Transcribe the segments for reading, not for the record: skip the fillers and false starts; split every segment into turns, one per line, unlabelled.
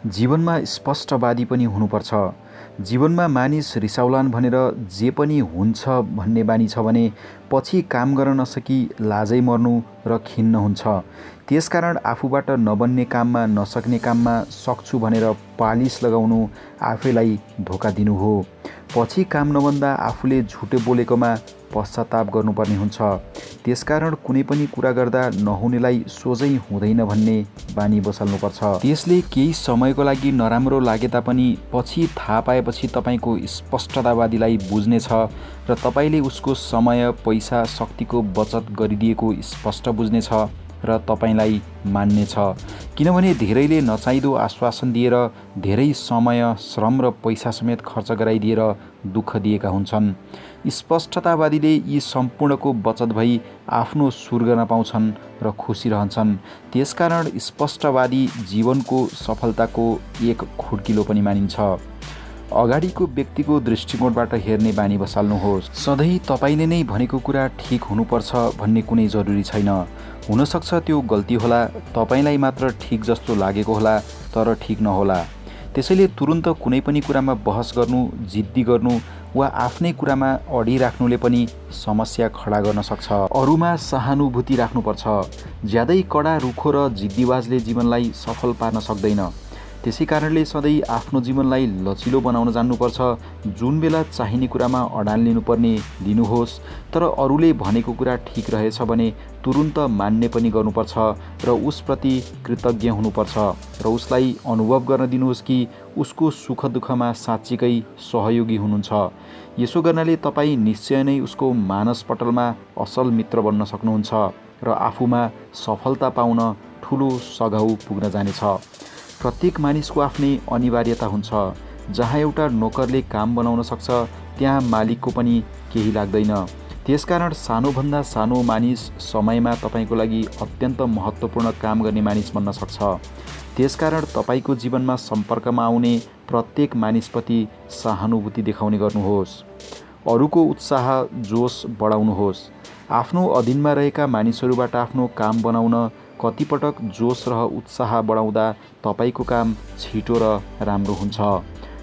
जीवनमा स्पष्टवादी पनि हुनुपर्छ। जीवनमा मानिस रिसाउलान् भनेर जे पनि हुन्छ भन्ने बानी छ भने पछि काम गर्न नसकी लाजै मर्नु र खिन्न हुन्छ। त्यसकारण आफूबाट नबन्ने काममा, नसक्ने काममा सक्छु भनेर पालिस लगाउनु आफैलाई धोका दिनु हो। पछि काम नबन्दा आफूले झुटो बोलेकोमा पश्चाताप गर्नुपर्ने हुन्छ। त्यसकारण कुनै पनि कुरा गर्दा नहुनेलाई सोझै हुँदैन भन्ने बानी बसाल्नुपर्छ। त्यसले केही समयको लागि नराम्रो लागे तापनि पछि थाहा पाएपछि तपाईँको स्पष्टतावादीलाई बुझ्नेछ र तपाईँले उसको समय, पैसा, शक्तिको बचत गरिदिएको स्पष्ट बुझ्नेछ र तपाईँलाई मान्नेछ। किनभने धेरैले नचाहिँदो आश्वासन दिएर धेरै समय, श्रम र पैसा समेत खर्च गराइदिएर दुःख दिएका हुन्छन्। स्पष्टतावादीले यी सम्पूर्णको बचत भई आफ्नो स्वर्ग नपाउँछन् र खुसी रहन्छन्। त्यसकारण स्पष्टवादी जीवनको सफलताको एक खुड्किलो पनि मानिन्छ। अगाडिको व्यक्तिको दृष्टिकोणबाट हेर्ने बानी बसाल्नुहोस्। सधैँ तपाईँले नै भनेको कुरा ठिक हुनुपर्छ भन्ने कुनै जरुरी छैन। हुनसक्छ त्यो गल्ती होला, तपाईँलाई मात्र ठिक जस्तो लागेको होला, तर ठिक नहोला। त्यसैले तुरुन्त कुनै पनि कुरामा बहस गर्नु, जिद्दी गर्नु वा आफ्नै कुरामा अडिराख्नुले पनि समस्या खडा गर्न सक्छ। अरूमा सहानुभूति राख्नुपर्छ। ज्यादै कडा, रुखो र जिद्दीबाजले जीवनलाई सफल पार्न सक्दैन। त्यसै कारणले सधैँ आफ्नो जीवनलाई लचिलो बनाउन जान्नुपर्छ। जुन बेला चाहिने कुरामा अडान लिनुपर्ने लिनुहोस्, तर अरूले भनेको कुरा ठिक रहेछ भने तुरुन्त मान्ने पनि गर्नुपर्छ र उसप्रति कृतज्ञ हुनुपर्छ र उसलाई अनुभव गर्न दिनुहोस् कि उसको सुख दुःखमा साँच्चीकै सहयोगी हुनुहुन्छ। यसो गर्नाले तपाईँ निश्चय नै उसको मानसपटलमा असल मित्र बन्न सक्नुहुन्छ र आफूमा सफलता पाउन ठुलो सघाउ पुग्न जानेछ। प्रत्येक मानिसको आफ्नै अनिवार्यता हुन्छ। जहाँ एउटा नोकरले काम बनाउन सक्छ, त्यहाँ मालिकको पनि केही लाग्दैन। त्यसकारण सानोभन्दा सानो मानिस समयमा तपाईँको लागि अत्यन्त महत्त्वपूर्ण काम गर्ने मानिस बन्न सक्छ। त्यसकारण तपाईँको जीवनमा सम्पर्कमा आउने प्रत्येक मानिसप्रति सहानुभूति देखाउने गर्नुहोस्। अरूको उत्साह, जोस बढाउनुहोस्। आफ्नो अधीनमा रहेका मानिसहरूबाट आफ्नो काम बनाउन कतिपटक जोस र उत्साह बढाउँदा तपाईँको काम छिटो र राम्रो हुन्छ।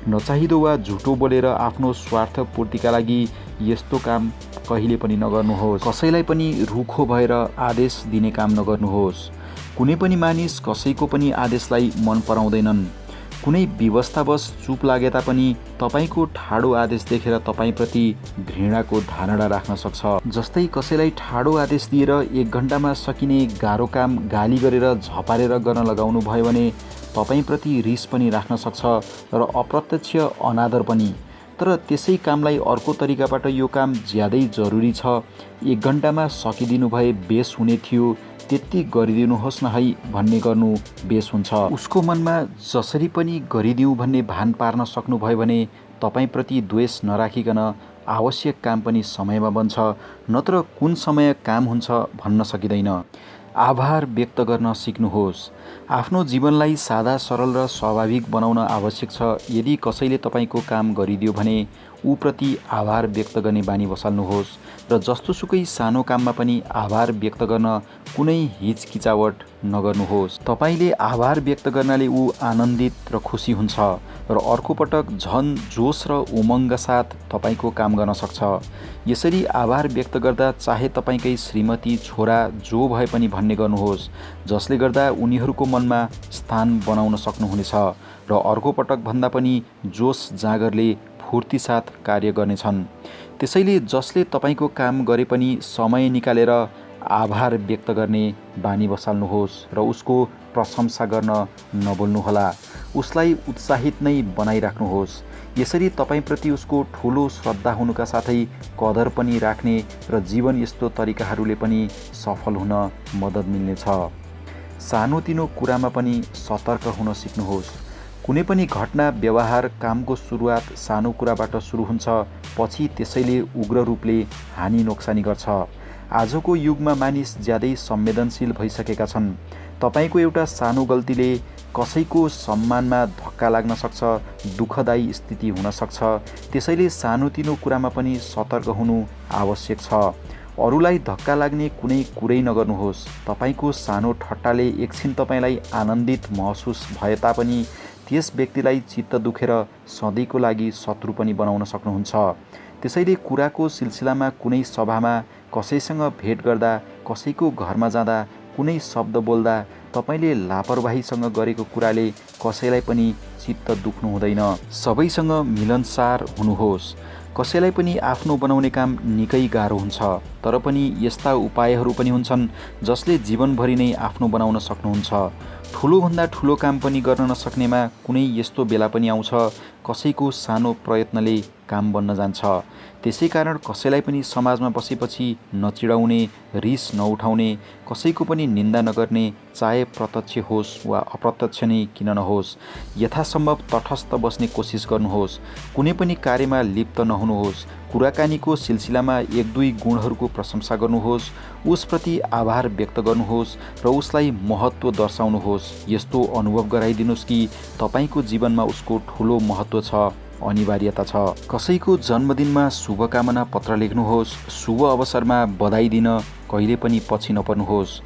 नचाहिँदो वा झुटो बोलेर आफ्नो स्वार्थ पूर्तिका लागि यस्तो काम कहिले पनि नगर्नुहोस्। कसैलाई पनि रुखो भएर आदेश दिने काम नगर्नुहोस्। कुनै पनि मानिस कसैको पनि आदेशलाई मन पराउँदैनन्। कुनै व्यवस्थावश चुप लागे तापनि तपाईँको ठाडो आदेश देखेर तपाईँप्रति घृणाको धारणा राख्न सक्छ। जस्तै कसैलाई ठाडो आदेश दिएर 1 घन्टामा सकिने गाह्रो काम गाली गरेर झपारेर गर्न लगाउनु भयो भने तपाईँप्रति रिस पनि राख्न सक्छ र अप्रत्यक्ष अनादर पनि। तर त्यसै कामलाई अर्को तरिकाबाट यो काम ज्यादै जरुरी छ, 1 घन्टामा सकिदिनु भए बेस हुने थियो, त्यति गरिदिनुहोस् न है भन्ने गर्नु बेस हुन्छ। उसको मनमा जसरी पनि गरिदिउँ भन्ने भान पार्न सक्नुभयो भने तपाईँप्रति द्वेष नराखिकन आवश्यक काम पनि समयमा बन्छ, नत्र कुन समय काम हुन्छ भन्न सकिँदैन। आभार व्यक्त गर्न सिक्नुहोस्। आफ्नो जीवनलाई सादा, सरल र स्वाभाविक बनाउन आवश्यक छ। यदि कसैले तपाईँको काम गरिदियो भने ऊप्रति आभार व्यक्त गर्ने बानी बसाल्नुहोस् र जस्तोसुकै सानो काममा पनि आभार व्यक्त गर्न कुनै हिचकिचावट नगर्नुहोस्। तपाईँले आभार व्यक्त गर्नाले ऊ आनन्दित र खुसी हुन्छ र अर्को पटक झन जोस र उमङ्ग साथ तपाईँको काम गर्न सक्छ। यसरी आभार व्यक्त गर्दा चाहे तपाईँकै श्रीमती, छोरा जो भए पनि भन्ने गर्नुहोस्, जसले गर्दा उनीहरूको मनमा स्थान बनाउन सक्नुहुनेछ र अर्को पटक भन्दा पनि जोस जागरले फुर्ती साथ कार्य गर्नेछन्। त्यसैले जसले तपाईँको काम गरे पनि समय निकालेर आभार व्यक्त गर्ने बानी बसाल्नुहोस् र उसको प्रशंसा गर्न नभुल्नुहोला। उसलाई उत्साहित नै बनाइराख्नुहोस्। यसरी तपाईँप्रति उसको ठुलो श्रद्धा हुनुका साथै कदर पनि राख्ने र जीवन यस्तो तरिकाहरूले पनि सफल हुन मद्दत मिल्नेछ। सानोतिनो कुरामा पनि सतर्क हुन सिक्नुहोस्। कुनै पनि घटना, व्यवहार, कामको सुरुवात सानो कुराबाट सुरु हुन्छ, पछि त्यसैले उग्र रूपले हानि नोक्सानी गर्छ। आजको युगमा मानिस ज्यादै संवेदनशील भइसकेका छन्। तपाईँको एउटा सानो गल्तीले कसैको सम्मानमा धक्का लाग्न सक्छ, दुःखदायी स्थिति हुन सक्छ। त्यसैले सानोतिनो कुरामा पनि सतर्क हुनु आवश्यक छ। अरूलाई धक्का लाग्ने कुनै कुरै नगर्नुहोस्। तपाईँको सानो ठट्टाले एकछिन तपाईँलाई आनन्दित महसुस भए तापनि त्यस व्यक्तिलाई चित्त दुखेर सधैँको लागि शत्रु पनि बनाउन सक्नुहुन्छ। त्यसैले कुराको सिलसिलामा कुनै सभामा कसैसँग भेट गर्दा, कसैको घरमा जाँदा, कुनै शब्द बोल्दा तपाईले लापरवाहीसँग गरेको कुराले कसैलाई पनि चित्त दुख्नु हुँदैन। सबैसँग मिलनसार हुनुहोस्। कसैलाई पनि आफ्नो बनाउने काम निकै गाह्रो हुन्छ, तर पनि यस्ता उपायहरू पनि हुन्छन् जसले जीवनभरि नै आफ्नो बनाउन सक्नुहुन्छ। ठुलोभन्दा ठुलो काम पनि गर्न नसक्नेमा कुनै यस्तो बेला पनि आउँछ कसैको सानो प्रयत्नले काम बन्न जान्छ। त्यसै कारण कसैलाई पनि समाजमा बसेपछि नचिडाउने, रिस नउठाउने, कसैको पनि निन्दा नगर्ने, चाहे प्रत्यक्ष होस् वा अप्रत्यक्ष नै किन नहोस्। यथासम्भव तटस्थ बस्ने कोसिस गर्नुहोस्। कुनै पनि कार्यमा लिप्त नहुनुहोस्। कुराकानीको सिलसिलामा एक दुई गुणहरूको प्रशंसा गर्नुहोस्, उसप्रति आभार व्यक्त गर्नुहोस् र उसलाई महत्त्व दर्शाउनुहोस्। यस्तो अनुभव गराइदिनुहोस् कि तपाईको जीवनमा उसको ठुलो महत्त्व छ, अनिवार्यता छ। कसैको जन्मदिनमा शुभकामना पत्र लेख्नुहोस्। शुभ अवसरमा बधाई दिन कहिले पनि पछि नपर्नुहोस्।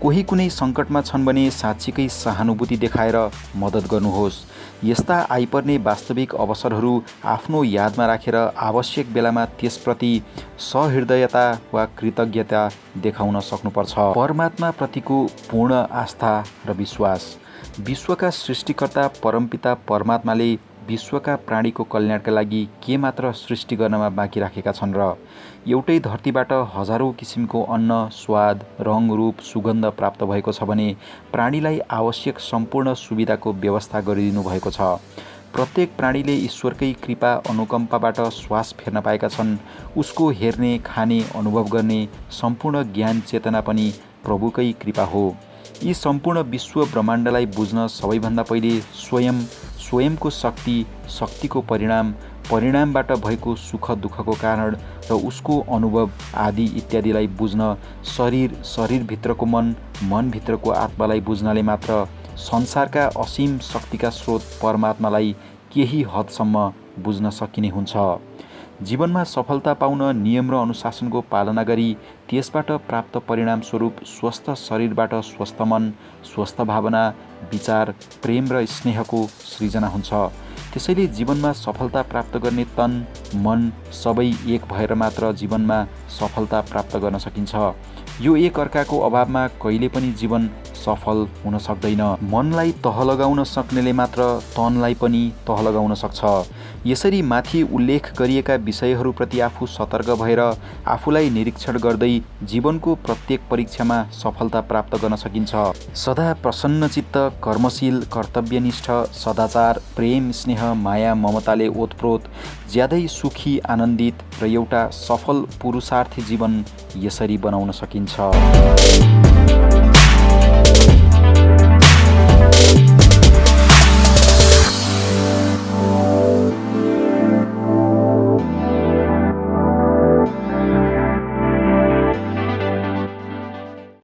कोही कुनै सङ्कटमा छन् भने साँच्चीकै सहानुभूति देखाएर मद्दत गर्नुहोस्। यस्ता आइपर्ने वास्तविक अवसरहरू आफ्नो यादमा राखेर आवश्यक बेलामा त्यसप्रति सहृदयता वा कृतज्ञता देखाउन सक्नुपर्छ। परमात्माप्रतिको पूर्ण आस्था र विश्वास। विश्वका सृष्टिकर्ता परमपिता परमात्माले विश्वका प्राणीको कल्याणका लागि के मात्र सृष्टि गर्नमा बाँकी राखेका छन् र एउटै धरतीबाट हजारौं किसिमको अन्न, स्वाद, रङ, रूप, सुगन्ध प्राप्त भएको छ भने प्राणीलाई आवश्यक सम्पूर्ण सुविधाको व्यवस्था गरिदिनु भएको छ। प्रत्येक प्राणीले ईश्वरकै कृपा अनुकम्पाबाट श्वास फेर्न पाएका छन्। उसको हेर्ने, खाने, अनुभव गर्ने सम्पूर्ण ज्ञान चेतना पनि प्रभुकै कृपा हो। यी सम्पूर्ण विश्व ब्रह्माण्डलाई बुझ्न सबैभन्दा पहिले स्वयंको शक्ति, शक्तिको परिणाम, परिणामबाट भएको सुख दुःखको कारण र उसको अनुभव आदि इत्यादिलाई बुझ्न शरीरभित्रको मन, मनभित्रको आत्मालाई बुझ्नाले मात्र संसारका असीम शक्तिका स्रोत परमात्मालाई केही हदसम्म बुझ्न सकिने हुन्छ। जीवनमा सफलता पाउन नियम र अनुशासनको पालना गरी त्यसबाट प्राप्त परिणाम स्वरूप स्वस्थ शरीरबाट स्वस्थ मन, स्वस्थ भावना, विचार, प्रेम र स्नेहको सृजना हुन्छ। त्यसैले जीवनमा सफलता प्राप्त गर्ने तन, मन सबै एक भएर मात्र जीवनमा सफलता प्राप्त गर्न सकिन्छ। यो एक अर्काको अभावमा कहिले पनि जीवन सफल हुन सक्दैन। मनलाई तह लगाउन सक्नेले मात्र तनलाई पनि तह लगाउन सक्छ। यसरी माथि उल्लेख गरिएका विषयहरूप्रति आफू सतर्क भएर आफूलाई निरीक्षण गर्दै जीवनको प्रत्येक परीक्षामा सफलता प्राप्त गर्न सकिन्छ। सदा प्रसन्नचित्त, कर्मशील, कर्तव्यनिष्ठ, सदाचार, प्रेम, स्नेह, माया, ममताले ओतप्रोत, ज्यादै सुखी, आनन्दित र एउटा सफल पुरुषार्थी जीवन यसरी बनाउन सकिन्छ।